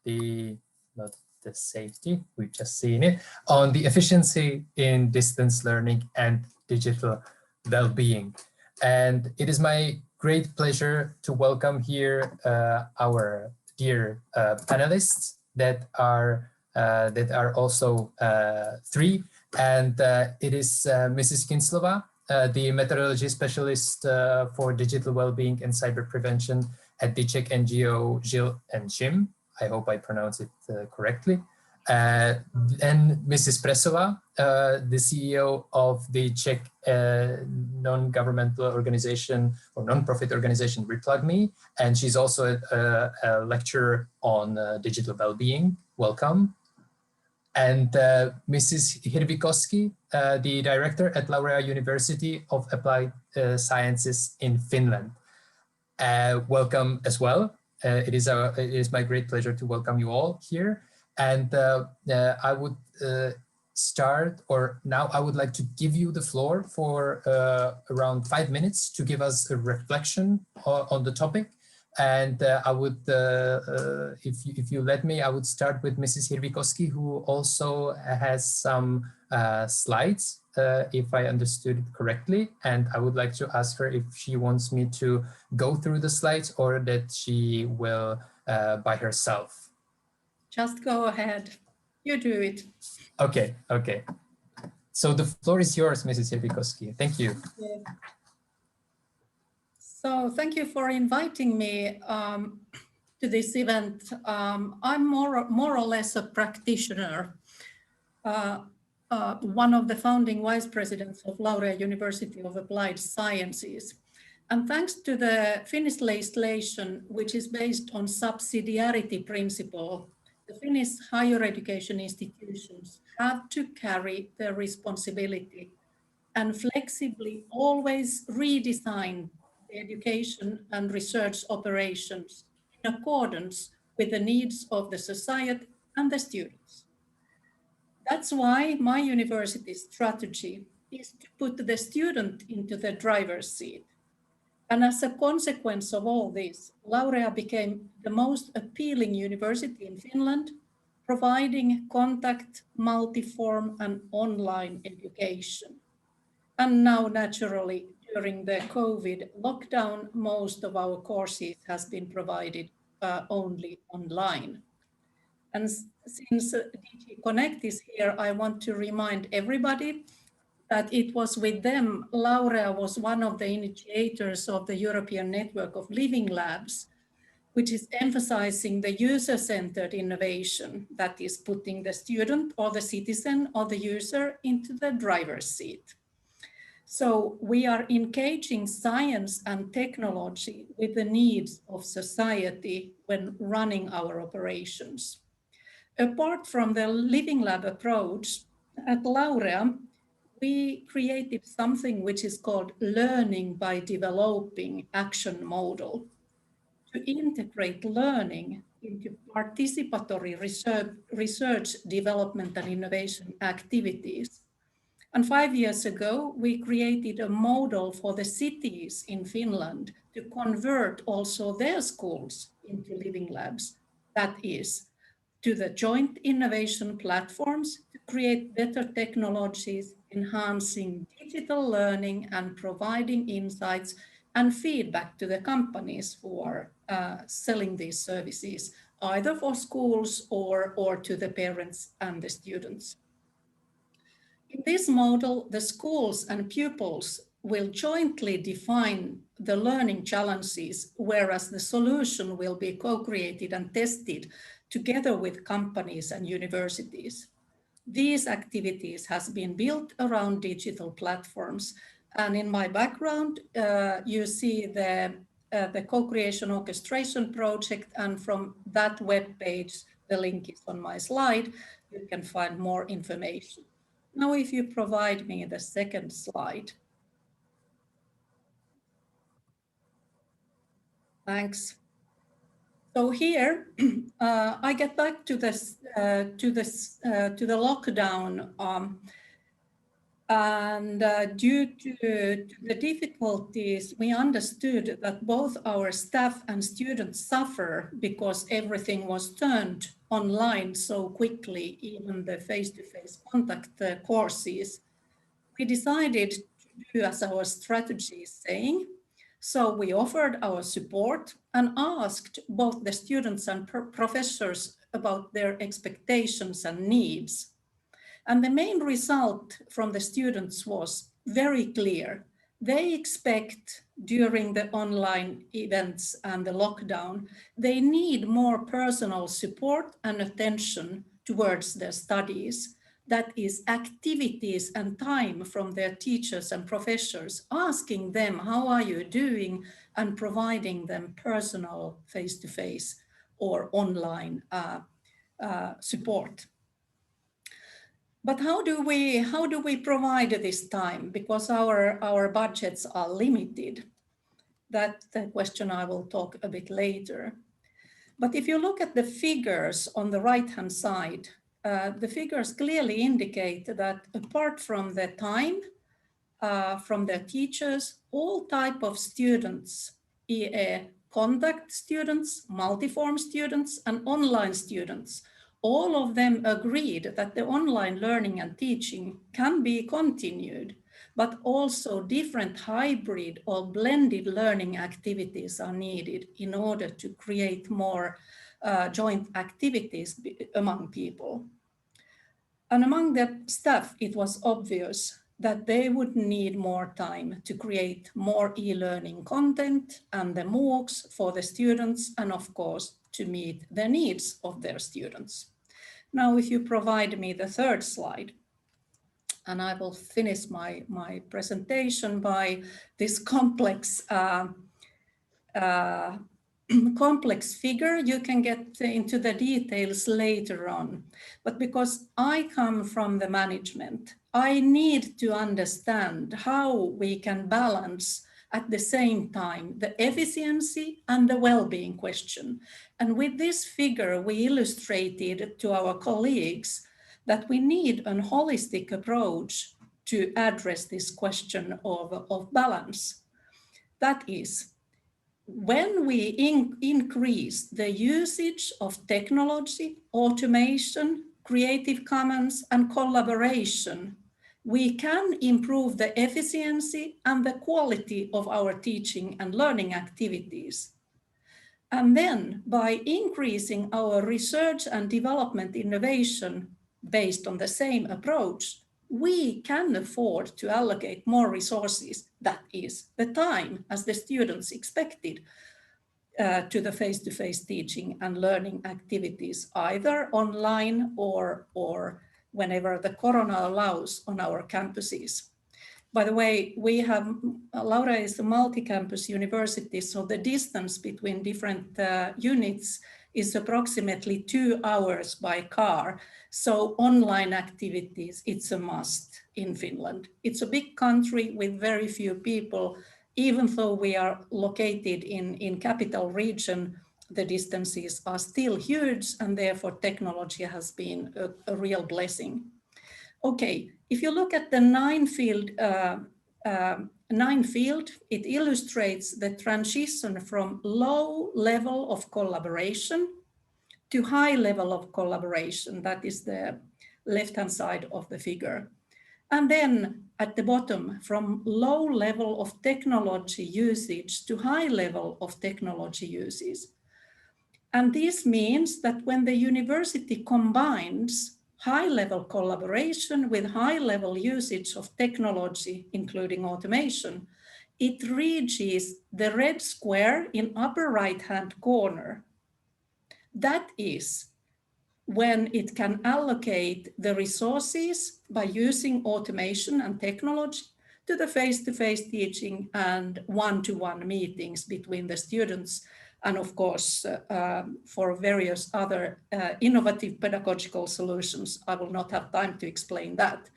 not the safety, we've just seen it, on the efficiency in distance learning and digital well-being. And it is my great pleasure to welcome here our dear panelists that are also three. And it is Mrs. Kinslova, the methodology specialist for digital well-being and cyber prevention at the Czech NGO Jules Jim. I hope I pronounce it correctly. And Mrs. Presova, the CEO of the Czech non-governmental organization or non-profit organization Replug.me, and she's also a lecturer on digital well-being. Welcome. And Mrs. Hirvikowski, the director at Laurea University of Applied Sciences in Finland. Welcome as well. It is my great pleasure to welcome you all here. And I would start, or now I would like to give you the floor for around 5 minutes to give us a reflection on the topic. And I would, if you let me, I would start with Mrs. Hirvikowski, who also has some slides, if I understood it correctly. And I would like to ask her if she wants me to go through the slides or that she will by herself. Just go ahead. You do it. Okay, okay. So the floor is yours, Mrs. Hirvikowski. Thank you. Yeah. So thank you for inviting me to this event. I'm more or less a practitioner, one of the founding vice presidents of Laurea University of Applied Sciences. And thanks to the Finnish legislation, which is based on subsidiarity principle, the Finnish higher education institutions have to carry their responsibility and flexibly always redesign the education and research operations in accordance with the needs of the society and the students. That's why my university's strategy is to put the student into the driver's seat. And as a consequence of all this, Laurea became the most appealing university in Finland, providing contact, multi-form and online education. And now, naturally, during the COVID lockdown, most of our courses has been provided only online. And since DG Connect is here, I want to remind everybody that it was with them, Laurea was one of the initiators of the European Network of Living Labs, which is emphasizing the user-centered innovation that is putting the student or the citizen or the user into the driver's seat. So we are engaging science and technology with the needs of society when running our operations. Apart from the Living Lab approach, at Laurea, we created something which is called learning by developing action model to integrate learning into participatory research, development and innovation activities. And 5 years ago, we created a model for the cities in Finland to convert also their schools into living labs. That is, to the joint innovation platforms to create better technologies, enhancing digital learning and providing insights and feedback to the companies who are selling these services, either for schools or to the parents and the students. In this model, the schools and pupils will jointly define the learning challenges, whereas the solution will be co-created and tested together with companies and universities. These activities has been built around digital platforms. And in my background, you see the co-creation orchestration project, and from that web page, the link is on my slide, you can find more information. Now, if you provide me the second slide. Thanks. So here, I get back to this to the lockdown. And due to the difficulties, we understood that both our staff and students suffer because everything was turned online so quickly, even the face-to-face contact courses. We decided to do as our strategy is saying. So we offered our support and asked both the students and professors about their expectations and needs. And the main result from the students was very clear. They expect during the online events and the lockdown, they need more personal support and attention towards their studies. That is activities and time from their teachers and professors, asking them, how are you doing? And providing them personal face-to-face or online support. But how do we provide this time? Because our budgets are limited. That's the question I will talk a bit later. But if you look at the figures on the right-hand side, the figures clearly indicate that apart from the time from their teachers, all type of students, contact students, multiform students, and online students, all of them agreed that the online learning and teaching can be continued, but also different hybrid or blended learning activities are needed in order to create more joint activities among people. And among the staff, it was obvious that they would need more time to create more e-learning content and the MOOCs for the students, and of course, to meet the needs of their students. Now, if you provide me the third slide, and I will finish my presentation by this complex complex figure. You can get into the details later on. But because I come from the management, I need to understand how we can balance at the same time the efficiency and the well-being question. And with this figure, we illustrated to our colleagues that we need a holistic approach to address this question of balance. That is, when we increase the usage of technology, automation, Creative Commons, and collaboration, we can improve the efficiency and the quality of our teaching and learning activities. And then by increasing our research and development innovation based on the same approach, we can afford to allocate more resources, that is the time as the students expected, to the face-to-face teaching and learning activities, either online or whenever the corona allows on our campuses. By the way, Laurea is a multi-campus university, so the distance between different units is approximately 2 hours by car. So online activities, it's a must in Finland. It's a big country with very few people. Even though we are located in capital region, the distances are still huge, and therefore technology has been a real blessing. Okay, if you look at the nine field, it illustrates the transition from low level of collaboration to high level of collaboration. That is the left-hand side of the figure. And then at the bottom, from low level of technology usage to high level of technology usage. And this means that when the university combines high-level collaboration with high-level usage of technology, including automation, it reaches the red square in upper right-hand corner. That is when it can allocate the resources by using automation and technology to the face-to-face teaching and one-to-one meetings between the students, and of course, for various other innovative pedagogical solutions. I will not have time to explain that.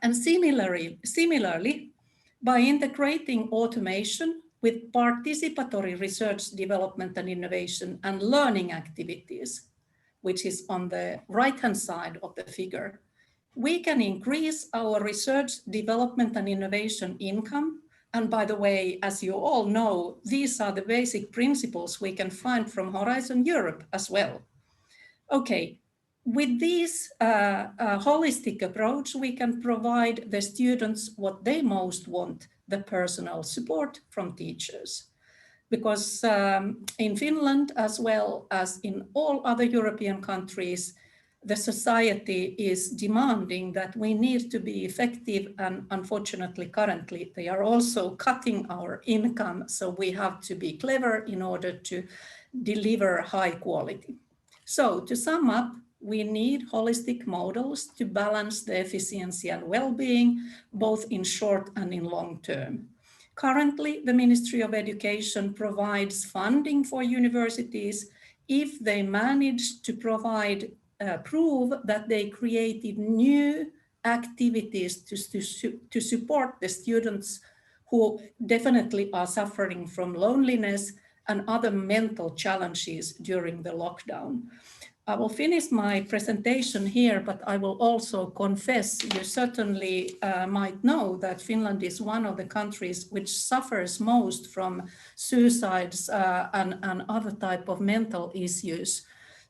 And similarly, by integrating automation with participatory research, development and innovation and learning activities, which is on the right-hand side of the figure, We can increase our research, development and innovation income. And by the way, as you all know, these are the basic principles we can find from Horizon Europe as well. Okay, with this holistic approach, we can provide the students what they most want, the personal support from teachers. Because in Finland, as well as in all other European countries, the society is demanding that we need to be effective, and unfortunately, currently, they are also cutting our income, so we have to be clever in order to deliver high quality. So to sum up, we need holistic models to balance the efficiency and well-being, both in short and in long term. Currently, the Ministry of Education provides funding for universities if they manage to prove that they created new activities to support the students who definitely are suffering from loneliness and other mental challenges during the lockdown. I will finish my presentation here, but I will also confess, you certainly might know that Finland is one of the countries which suffers most from suicides and other type of mental issues.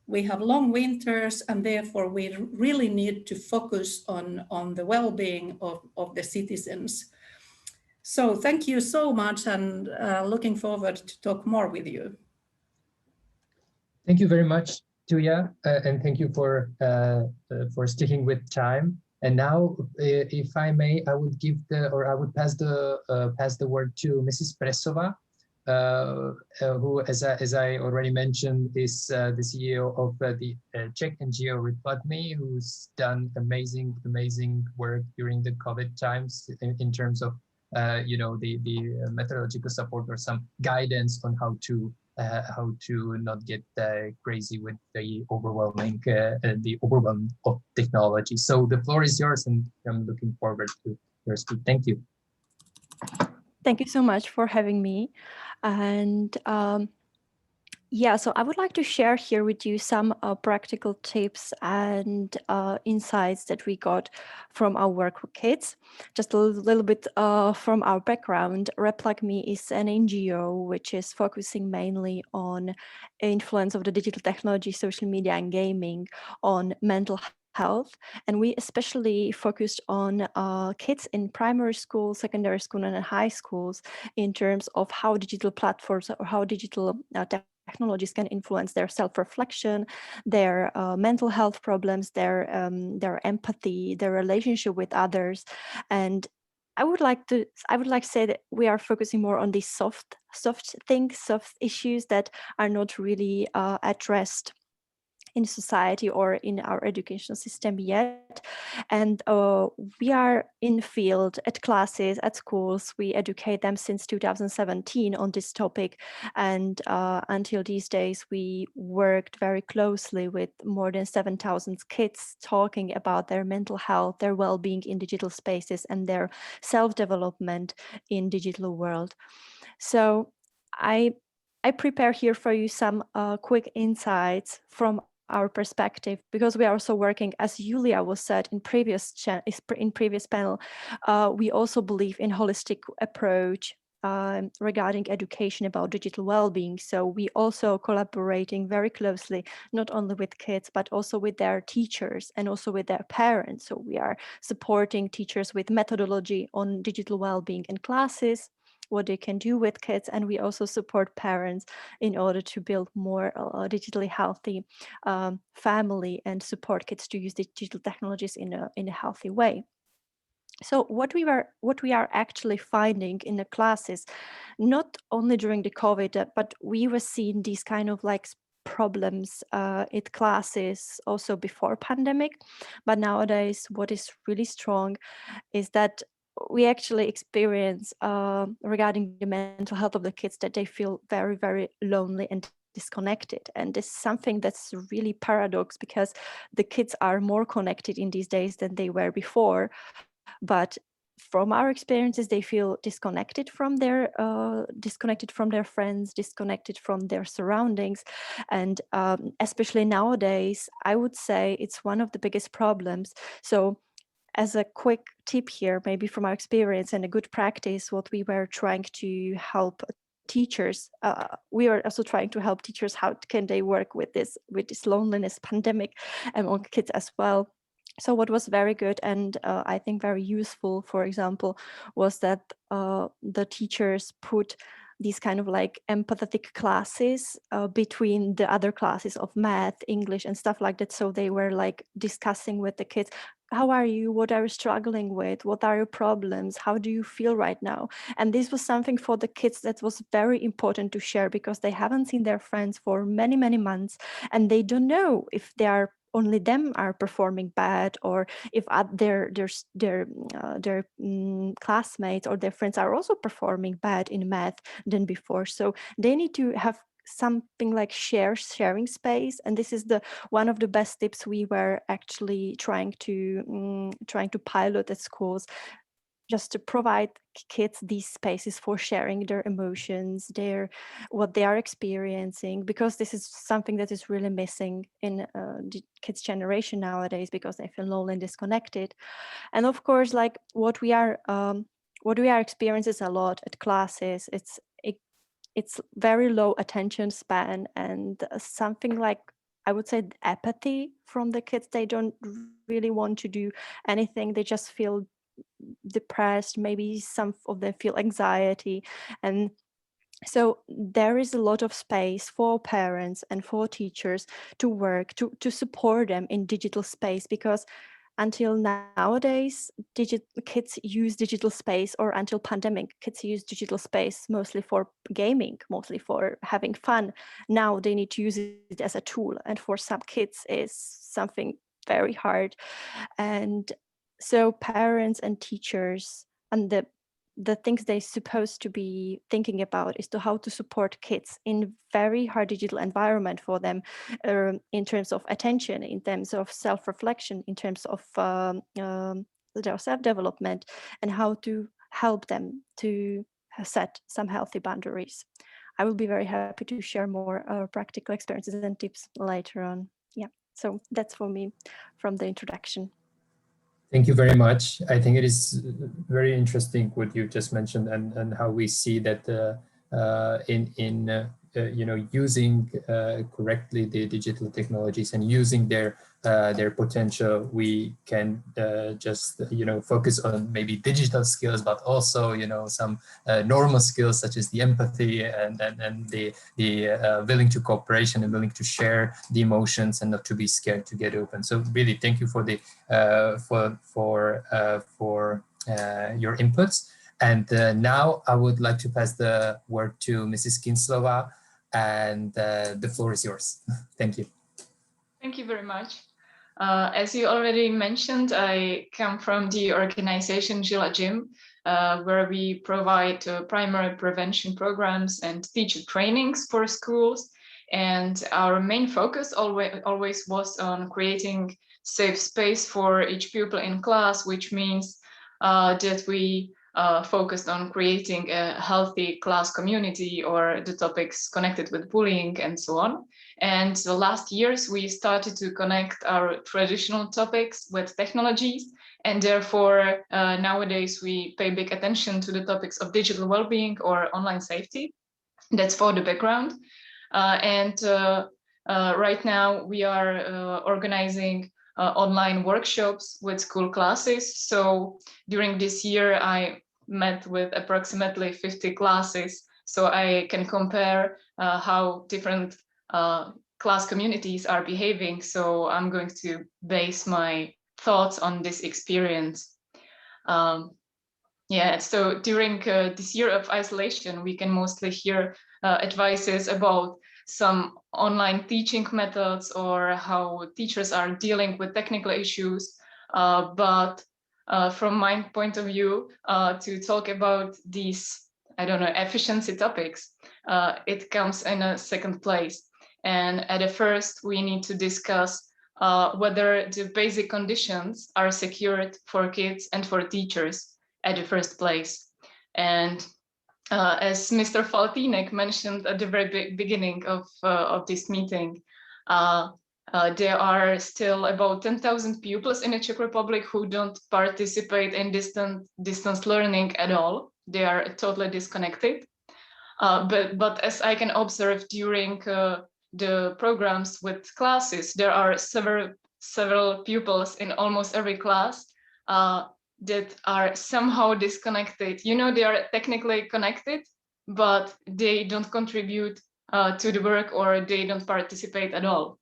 We have long winters, and therefore we really need to focus on the well-being of the citizens. So thank you so much, and looking forward to talk more with you. Thank you very much, Tuija, and thank you for sticking with time. And now, if I may, I would pass the word to Mrs. Presova, who, as I already mentioned, is the CEO of the Czech NGO První, who's done amazing work during the COVID times in terms of the methodological support or some guidance on how to not get crazy with the overwhelm of technology. So the floor is yours, and I'm looking forward to your speech. Thank you. Thank you so much for having me. And yeah, so I would like to share here with you some practical tips and insights that we got from our work with kids. Just a little bit from our background. Replug.me is an NGO which is focusing mainly on influence of the digital technology, social media and gaming on mental health, and we especially focused on kids in primary school, secondary school and high schools in terms of how digital platforms or how digital technologies can influence their self-reflection, their mental health problems, their empathy, their relationship with others. And I would like to say that we are focusing more on these soft things, soft issues that are not really addressed in society or in our educational system yet. And we are in field at classes, at schools. We educate them since 2017 on this topic. And until these days, we worked very closely with more than 7,000 kids talking about their mental health, their well-being in digital spaces and their self-development in digital world. So I prepare here for you some quick insights from our perspective, because we are also working, as Julia was said in previous panel, we also believe in holistic approach regarding education about digital well-being. So we also collaborating very closely, not only with kids, but also with their teachers and also with their parents. So we are supporting teachers with methodology on digital well-being in classes, what they can do with kids, and we also support parents in order to build more digitally healthy family and support kids to use digital technologies in a healthy way. So what we are actually finding in the classes, not only during the COVID, but we were seeing these kind of like problems at classes also before pandemic. But nowadays, what is really strong is that we actually experience regarding the mental health of the kids that they feel very, very lonely and disconnected. And this is something that's really paradox, because the kids are more connected in these days than they were before. But from our experiences, they feel disconnected from their friends, disconnected from their surroundings. And especially nowadays, I would say it's one of the biggest problems. So as a quick tip here, maybe from our experience and a good practice, what we were trying to help teachers, we are also trying to help teachers, how can they work with this loneliness pandemic among kids as well. So what was very good and I think very useful, for example, was that the teachers put these kind of like empathetic classes between the other classes of math, English and stuff like that. So they were like discussing with the kids, how are you? What are you struggling with? What are your problems? How do you feel right now? And this was something for the kids that was very important to share, because they haven't seen their friends for many, many months, and they don't know if they are only them are performing bad, or if their classmates or their friends are also performing bad in math than before. So they need to have something like sharing space, and this is one of the best tips we were actually trying to pilot at schools, just to provide kids these spaces for sharing their emotions, what they are experiencing, because this is something that is really missing in the kids' generation nowadays, because they feel lonely and disconnected. And of course, like what we are experiencing a lot at classes, it's very low attention span, and something like, I would say, apathy from the kids. They don't really want to do anything. They just feel depressed. Maybe some of them feel anxiety. And so there is a lot of space for parents and for teachers to work, to support them in digital space, because until nowadays, kids use digital space, or until pandemic, kids use digital space mostly for gaming, mostly for having fun. Now they need to use it as a tool, and for some kids is something very hard. And so parents and teachers, and the things they're supposed to be thinking about is how to support kids in very hard digital environment for them, in terms of attention, in terms of self-reflection, in terms of their self-development, and how to help them to set some healthy boundaries. I will be very happy to share more practical experiences and tips later on. Yeah, so that's for me from the introduction. Thank you very much. I think it is very interesting what you just mentioned, and how we see that using correctly the digital technologies and using their potential, we can just focus on maybe digital skills, but also some normal skills such as the empathy and the willing to cooperation and willing to share the emotions and not to be scared to get open. So really, thank you for the for your inputs. And now I would like to pass the word to Mrs. Kinslova, and the floor is yours. Thank you. Thank you very much. As you already mentioned, I come from the organization Jules Jim, where we provide primary prevention programs and teacher trainings for schools. And our main focus always was on creating safe space for each pupil in class, which means that we focused on creating a healthy class community, or the topics connected with bullying and so on. And the last years, we started to connect our traditional topics with technologies. And therefore, nowadays, we pay big attention to the topics of digital well-being or online safety. That's for the background. Right now, we are organizing online workshops with school classes. So during this year, I met with approximately 50 classes, so I can compare how different class communities are behaving. So I'm going to base my thoughts on this experience. So during this year of isolation, we can mostly hear advices about some online teaching methods or how teachers are dealing with technical issues. But from my point of view, to talk about these, efficiency topics, it comes in a second place. And at the first, we need to discuss whether the basic conditions are secured for kids and for teachers at the first place. And as Mr. Faltýn mentioned at the very beginning of this meeting, There are still about 10,000 pupils in the Czech Republic who don't participate in distance learning at all. They are totally disconnected. But as I can observe during the programs with classes, there are several pupils in almost every class that are somehow disconnected. You know, they are technically connected, but they don't contribute to the work, or they don't participate at all.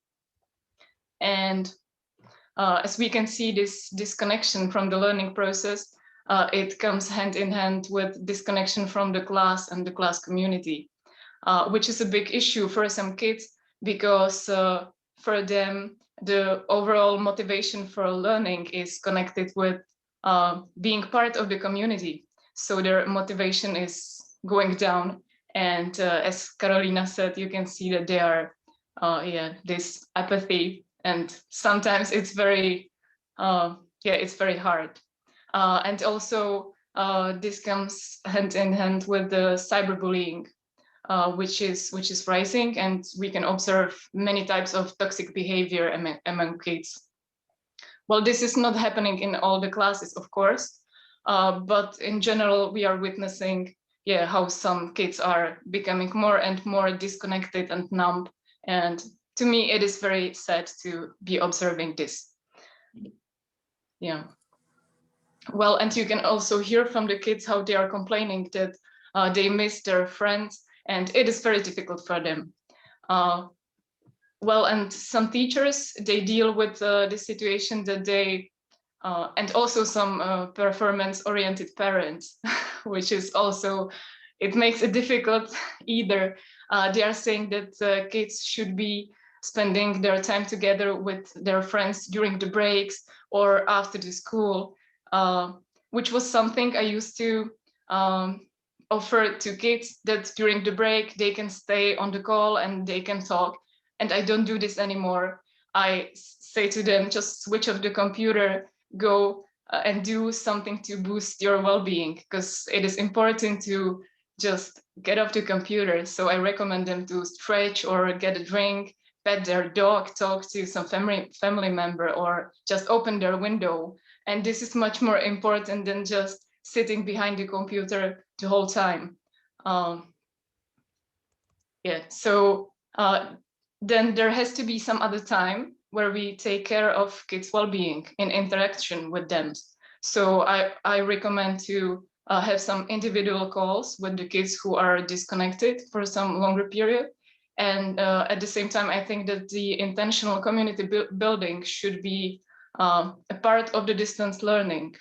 And as we can see, this disconnection from the learning process, it comes hand in hand with disconnection from the class and the class community, which is a big issue for some kids, because for them, the overall motivation for learning is connected with being part of the community. So their motivation is going down. And as Karolina said, you can see that they are, this apathy. And sometimes it's very, it's very hard. And also this comes hand in hand with the cyberbullying, which is rising, and we can observe many types of toxic behavior among kids. Well, this is not happening in all the classes, of course, but in general, we are witnessing, how some kids are becoming more and more disconnected and numb. And to me, it is very sad to be observing this. Yeah. Well, and you can also hear from the kids how they are complaining that they miss their friends, and it is very difficult for them. Well, and some teachers, they deal with the situation that they, and also some performance-oriented parents, which is also, it makes it difficult either. They are saying that kids should be spending their time together with their friends during the breaks or after the school, which was something I used to offer to kids, that during the break they can stay on the call and they can talk. And I don't do this anymore. I say to them, just switch off the computer, go and do something to boost your well-being, because it is important to just get off the computer. So I recommend them to stretch or get a drink, pet their dog, talk to some family member, or just open their window. And this is much more important than just sitting behind the computer the whole time. So then there has to be some other time where we take care of kids' well-being in interaction with them. So I recommend to have some individual calls with the kids who are disconnected for some longer period. And at the same time, I think that the intentional community building should be a part of the distance learning,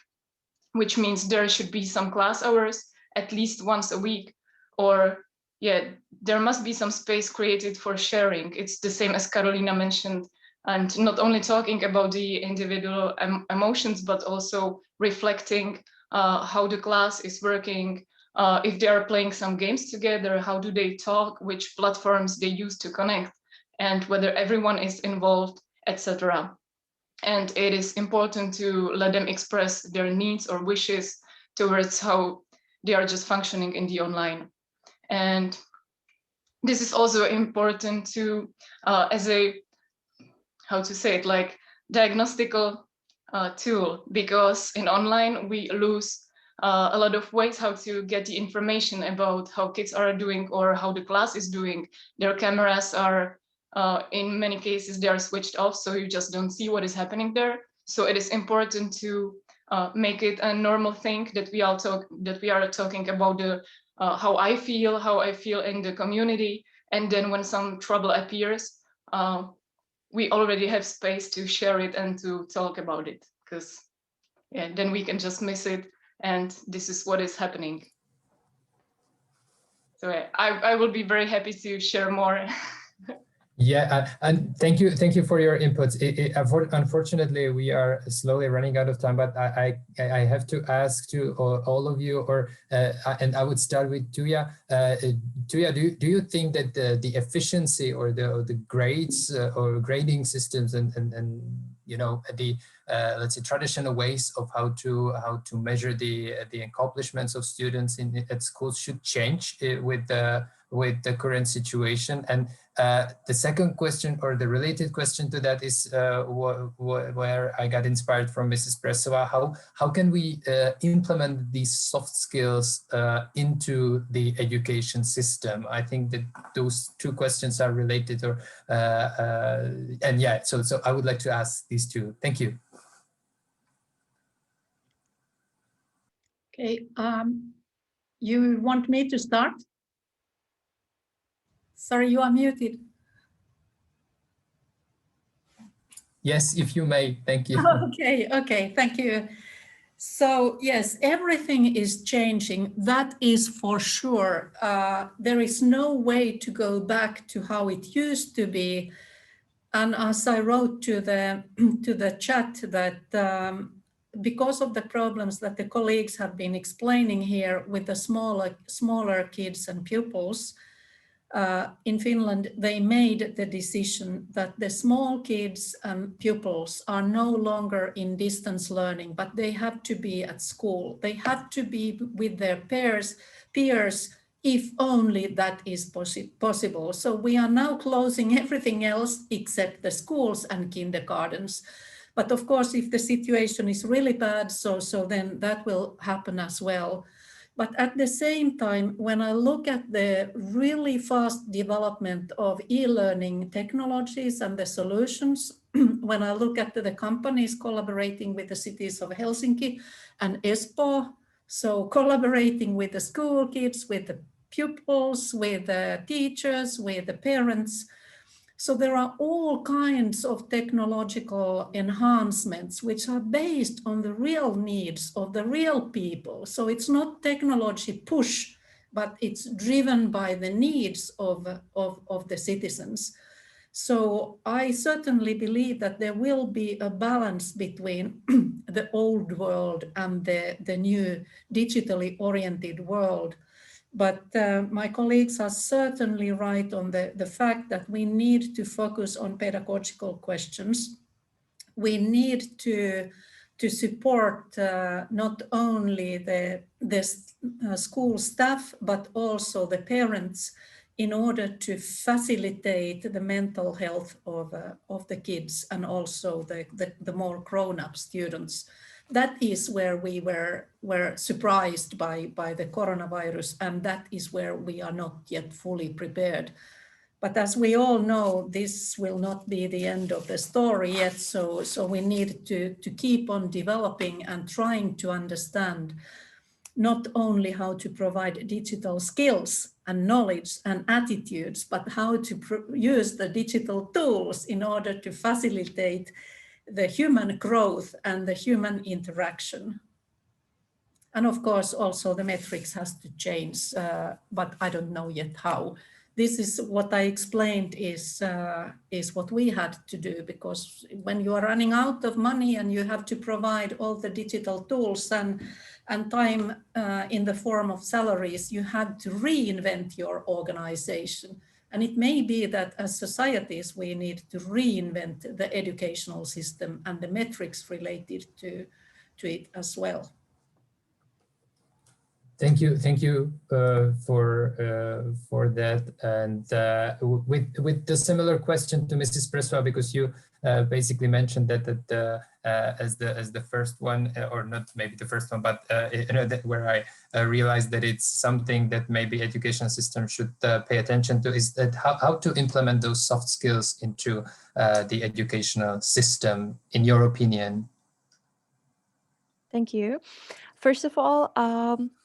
which means there should be some class hours at least once a week, or there must be some space created for sharing. It's the same as Karolina mentioned, and not only talking about the individual emotions, but also reflecting how the class is working, if they are playing some games together, how do they talk, which platforms they use to connect, and whether everyone is involved, etc. And it is important to let them express their needs or wishes towards how they are just functioning in the online. And this is also important to, as a, how to say it, like diagnostical tool, because in online we lose a lot of ways how to get the information about how kids are doing or how the class is doing. Their cameras are, in many cases, they are switched off, so you just don't see what is happening there. So it is important to make it a normal thing that we are talking about the how I feel in the community, and then when some trouble appears, we already have space to share it and to talk about it, because then we can just miss it, and this is what is happening. So I will be very happy to share more. And thank you for your inputs. Unfortunately, we are slowly running out of time, but I have to ask to all of you, and I would start with Tuya. Tuya, do you think that the efficiency or the grades or grading systems and the let's say traditional ways of how to measure the accomplishments of students at schools should change with the with the current situation? And the second question, or the related question to that, is where I got inspired from Mrs. Presova. How can we implement these soft skills into the education system? I think that those two questions are related, or and yeah, so I would like to ask these two. Thank you. Okay, you want me to start? Sorry, you are muted. Yes, if you may, thank you. Okay, thank you. So yes, everything is changing, that is for sure. There is no way to go back to how it used to be. And as I wrote to the chat, that because of the problems that the colleagues have been explaining here with the smaller kids and pupils, in Finland, they made the decision that the small kids and pupils are no longer in distance learning, but they have to be at school. They have to be with their peers, if only that is possible. So we are now closing everything else except the schools and kindergartens. But of course, if the situation is really bad, so then that will happen as well. But at the same time, when I look at the really fast development of e-learning technologies and the solutions, when I look at the companies collaborating with the cities of Helsinki and Espoo, so collaborating with the school kids, with the pupils, with the teachers, with the parents. So there are all kinds of technological enhancements which are based on the real needs of the real people. So it's not technology push, but it's driven by the needs of the citizens. So I certainly believe that there will be a balance between the old world and the new digitally oriented world. But my colleagues are certainly right on the fact that we need to focus on pedagogical questions. We need to support not only the school staff, but also the parents in order to facilitate the mental health of the kids and also the more grown-up students. That is where we were surprised by the coronavirus, and that is where we are not yet fully prepared. But as we all know, this will not be the end of the story yet, so we need to keep on developing and trying to understand not only how to provide digital skills and knowledge and attitudes, but how to use the digital tools in order to facilitate the human growth and the human interaction. And of course, also the metrics has to change, but I don't know yet how. This is what I explained is what we had to do, because when you are running out of money and you have to provide all the digital tools and time in the form of salaries, you had to reinvent your organization. And it may be that as societies, we need to reinvent the educational system and the metrics related to it as well. Thank you for that. And with the similar question to Mrs. Presova, because you basically mentioned that as the first one, or not maybe the first one, but where I realized that it's something that maybe education system should pay attention to, is that how to implement those soft skills into the educational system, in your opinion. Thank you. First of all,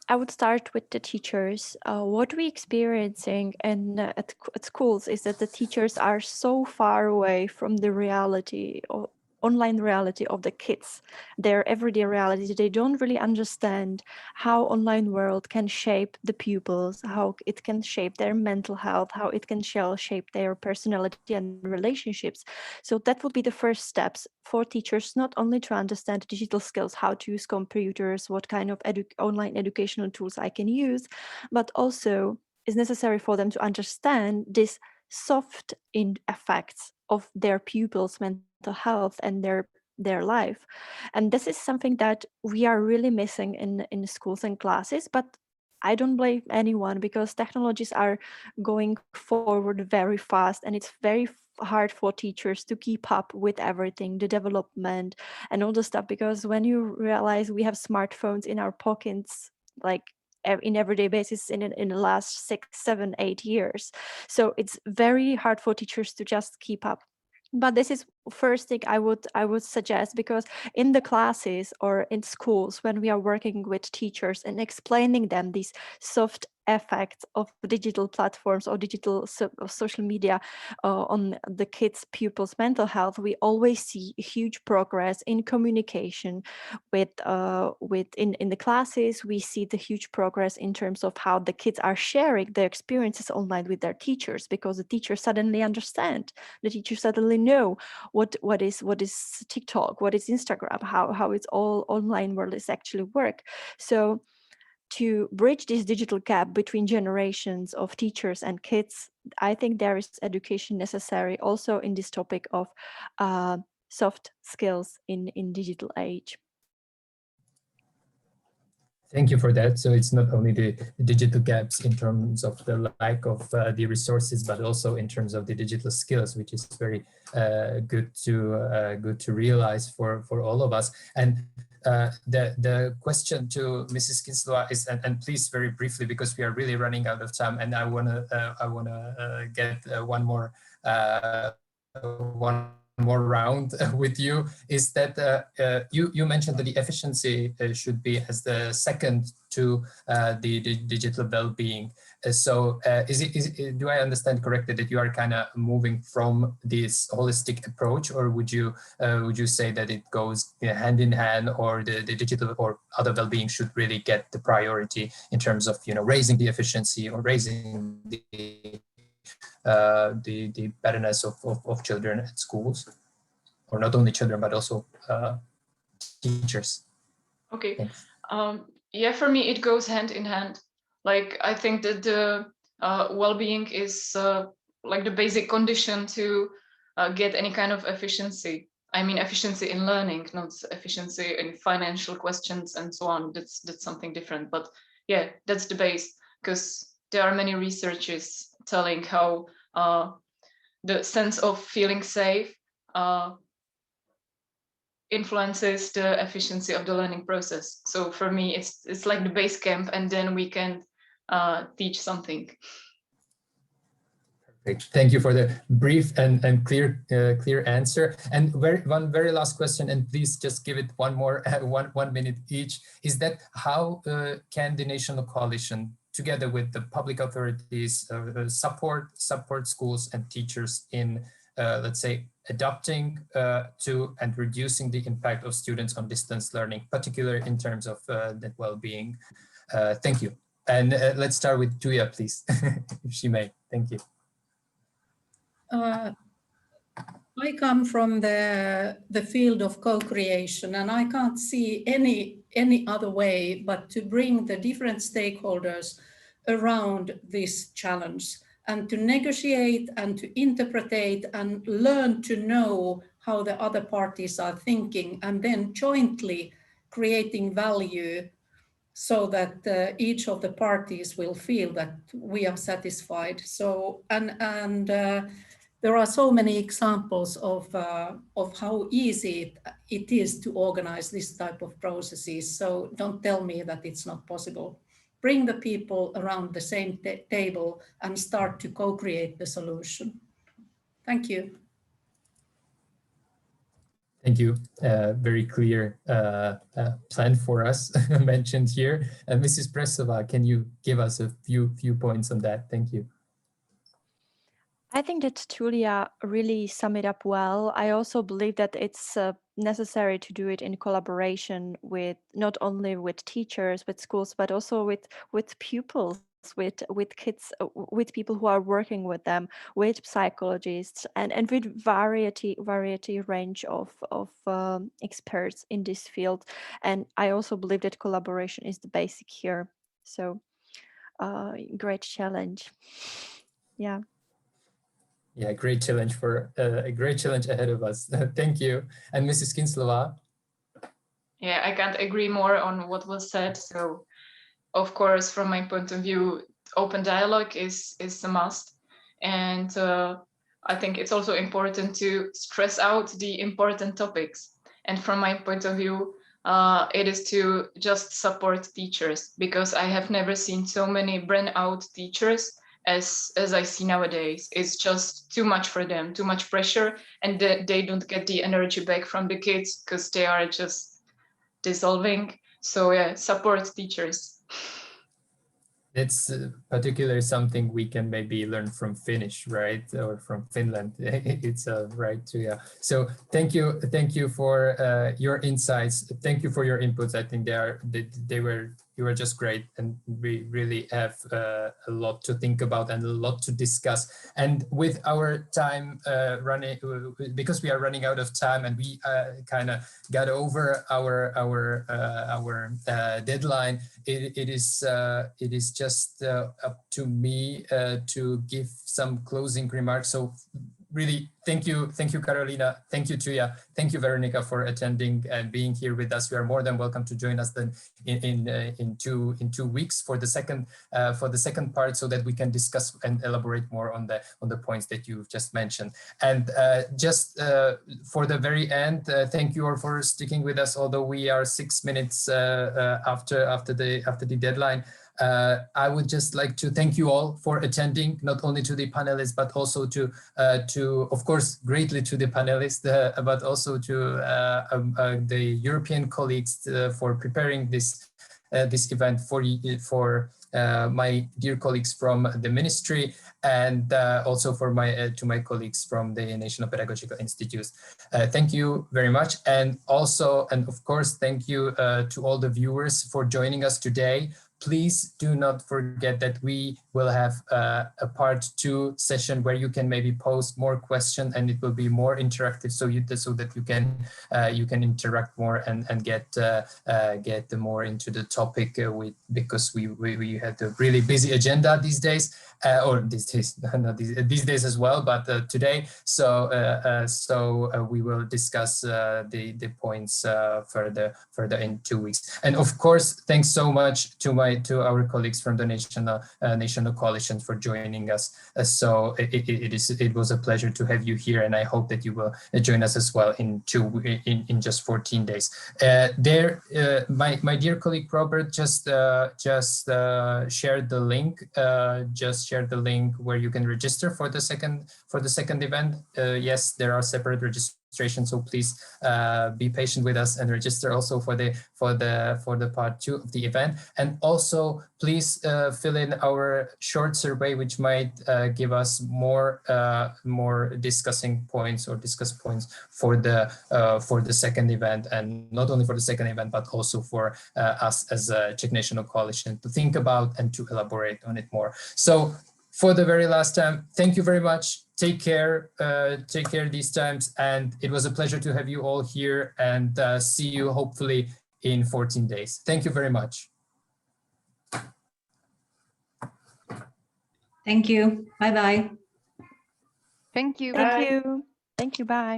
I would start with the teachers. What we're experiencing at schools is that the teachers are so far away from the reality or online reality of the kids, their everyday reality. They don't really understand how online world can shape the pupils, how it can shape their mental health, how it can shape their personality and relationships. So that would be the first steps for teachers, not only to understand digital skills, how to use computers, what kind of online educational tools I can use, but also is necessary for them to understand this soft effects of their pupils' mental health and their life. And this is something that we are really missing in schools and classes, but I don't blame anyone, because technologies are going forward very fast, and it's very hard for teachers to keep up with everything, the development and all the stuff, because when you realize we have smartphones in our pockets, like in everyday basis in the last 6, 7, 8 years. So it's very hard for teachers to just keep up. But this is first thing I would suggest, because in the classes or in schools, when we are working with teachers and explaining them these soft effects of digital platforms or digital social media on the kids' pupils' mental health, we always see huge progress in communication with in the classes. We see the huge progress in terms of how the kids are sharing their experiences online with their teachers, because the teachers suddenly understand, the teachers suddenly know what is TikTok, what is Instagram, how it's all online world is actually work. So to bridge this digital gap between generations of teachers and kids, I think there is education necessary also in this topic of soft skills in digital age. Thank you for that. So it's not only the digital gaps in terms of the lack of the resources, but also in terms of the digital skills, which is very good to realize for all of us. And the question to Mrs. Kinslova is, and please very briefly, because we are really running out of time, and I wanna get one more round with you, is that you mentioned that the efficiency should be as the second to the digital well-being. So do I understand correctly that you are kind of moving from this holistic approach, or would you say that it goes hand in hand, or the digital or other well-being should really get the priority in terms of raising the efficiency or raising the betterness of children at schools, or not only children but also teachers? Okay. Yeah, for me it goes hand in hand. Like, I think that the well-being is like the basic condition to get any kind of efficiency. I mean, efficiency in learning, not efficiency in financial questions and so on. That's something different. But yeah, that's the base, because there are many researches telling how the sense of feeling safe influences the efficiency of the learning process. So for me, it's like the base camp, and then we can teach something. Perfect. Thank you for the brief and clear answer. And one very last question, and please just give it one minute each, is that how can the National Coalition, together with the public authorities, support schools and teachers in, let's say, adapting to and reducing the impact of students on distance learning, particularly in terms of that well-being? Thank you. And let's start with Tuija, please, if she may. Thank you. I come from the field of co-creation, and I can't see any other way but to bring the different stakeholders around this challenge, and to negotiate and to interpret and learn to know how the other parties are thinking, and then jointly creating value so that each of the parties will feel that we are satisfied. So, and there are so many examples of how easy it is to organize this type of processes. So don't tell me that it's not possible. Bring the people around the same table and start to co-create the solution. Thank you. Thank you. Very clear plan for us mentioned here. Mrs. Presova, can you give us a few points on that? Thank you. I think that Tuija really summed it up well. I also believe that it's necessary to do it in collaboration with not only with teachers, with schools, but also with pupils, with kids, with people who are working with them, with psychologists, and with variety range of experts in this field. And I also believe that collaboration is the basic here. So great challenge. Yeah. Yeah, great challenge for a great challenge ahead of us. Thank you. And Mrs. Kinslova? Yeah, I can't agree more on what was said. So of course, from my point of view, open dialogue is a must. And I think it's also important to stress out the important topics. And from my point of view, it is to just support teachers, because I have never seen so many burn out teachers as I see nowadays. It's just too much for them, too much pressure, and they don't get the energy back from the kids because they are just dissolving. So yeah, support teachers. It's particularly something we can maybe learn from Finnish, right? Or from Finland. It's right too, yeah. So thank you for your insights. Thank you for your inputs. I think you were just great, and we really have a lot to think about and a lot to discuss. And with our time running, because we are running out of time, and we kind of got over our deadline, it is just up to me to give some closing remarks. So really, thank you, Karolina. Thank you, Tuija. Thank you, Veronica, for attending and being here with us. You are more than welcome to join us then in 2 weeks for the second part, so that we can discuss and elaborate more on the points that you've just mentioned. And just for the very end, thank you all for sticking with us, although we are 6 minutes after the deadline. I would just like to thank you all for attending, not only to the panelists, but also to of course, greatly to the panelists, but also to the European colleagues for preparing this event, for my dear colleagues from the ministry, and also for to my colleagues from the National Pedagogical Institutes. Thank you very much. And also, and of course, thank you to all the viewers for joining us today. Please do not forget that we will have a part 2 session where you can maybe post more questions, and it will be more interactive, so that you can interact more and get more into the topic because we had a really busy agenda these days, or these days, not these days as well, but today. So we will discuss the points further in 2 weeks. And of course, thanks so much to our colleagues from the National Coalition for joining us. So it was a pleasure to have you here, and I hope that you will join us as well in just 14 days. My dear colleague Robert just shared the link. Just shared the link where you can register for the second event. Yes, there are separate registrations, so please be patient with us and register also for the part 2 of the event. And also please fill in our short survey, which might give us more discussing points or discuss points for the second event, and not only for the second event, but also for us as a Czech National Coalition to think about and to elaborate on it more. So for the very last time, thank you very much. Take care these times, and it was a pleasure to have you all here, and see you hopefully in 14 days. Thank you very much. Thank you. Bye-bye. Thank you. Thank you. Thank you. Bye.